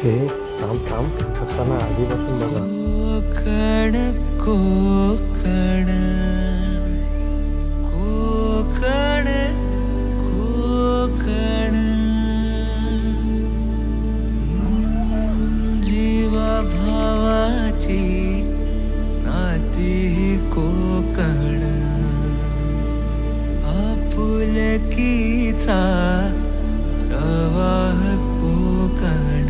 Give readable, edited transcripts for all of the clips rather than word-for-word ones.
हे थांब थांब असताना आधीपासून बघा. कोकण कोकण कोकण कोकण जीवा भावाची नाती कोकण आपुलकीचा प्रवाह कोकण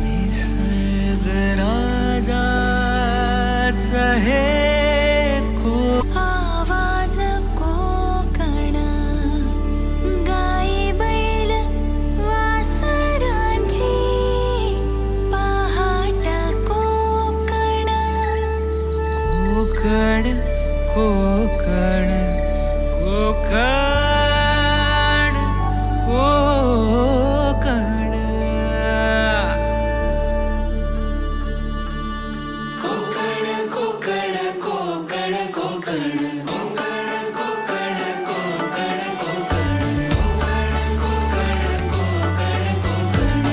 निसर्ग राजाचा हे आवाज कोकण गाई बैल वासरांची पहाट कोकण कोकण कोकण कोकण कोकण कोकण कोकण कोकण कोकण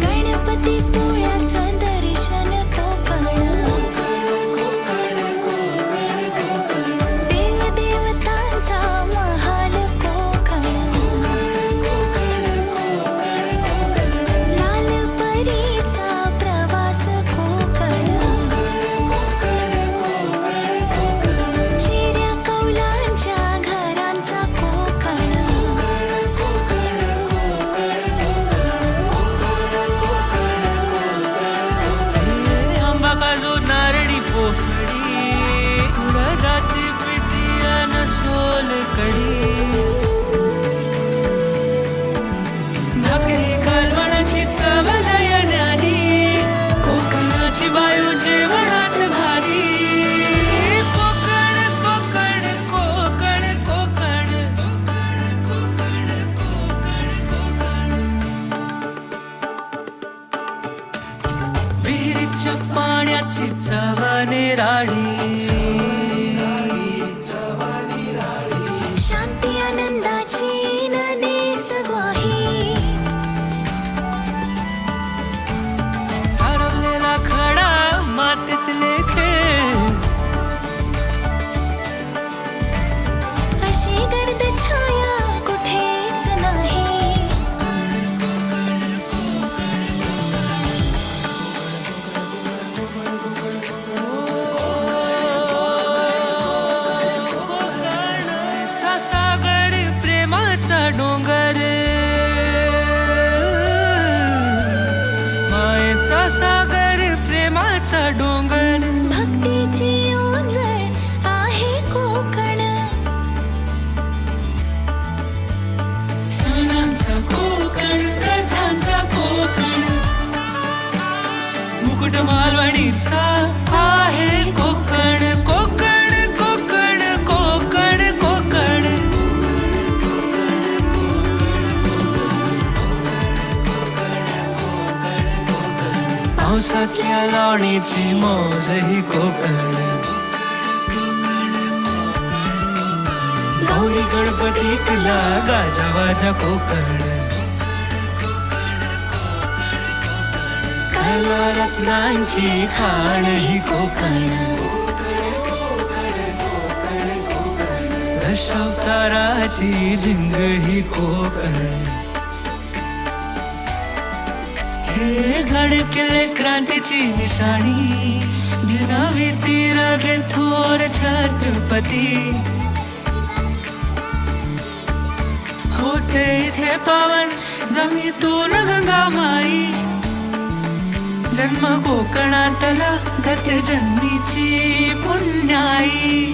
गणपती पोळ्याचं दर्शन कोकण देवदेवतांचा महाल कोकण लाल परीचा प्रवास कोकण चिऱ्या कौलांच्या घरांचा कोकण आंबा काजू नारळी पोफळी उडदाची पिठी अन सोलकढी भाकरी कालवणाची चव लयण्यानी कोकणाची बायू जेवणात भारी कोकण कोकण कोकण कोकण कोकण कोकण कोकण विहिरीच्या पाण्याची चव निराळी शांती आनंदाची नदीच ग्वाही सारवलेला खडा मातीतले खेळ अशी गर्द छाया कुठेच नाही सा सागर प्रेमाचा डोंगर मायेचा सागर प्रेमाचा डोंगर भक्तीची ओझळ आहे कोकण सणांचा कोकण प्रथांचा कोकण मुकुट मालवणीचा आहे कोकण कोकण कोकण कोकण कोकण पावसातल्या लावणीची मौज ही कोकण गौरी गणपतीतला गाजावाजा कोकण कला रत्नांची खाण ही कोकण दशावताराची झिंग ही कोकण हे गडकिल्ले क्रांतीची निशाणी भिनावी तीरगे थोर छत्रपती होते इथे पावन जमीतून गंगामाई जन्म कोकणातला गत जन्मीची पुण्याई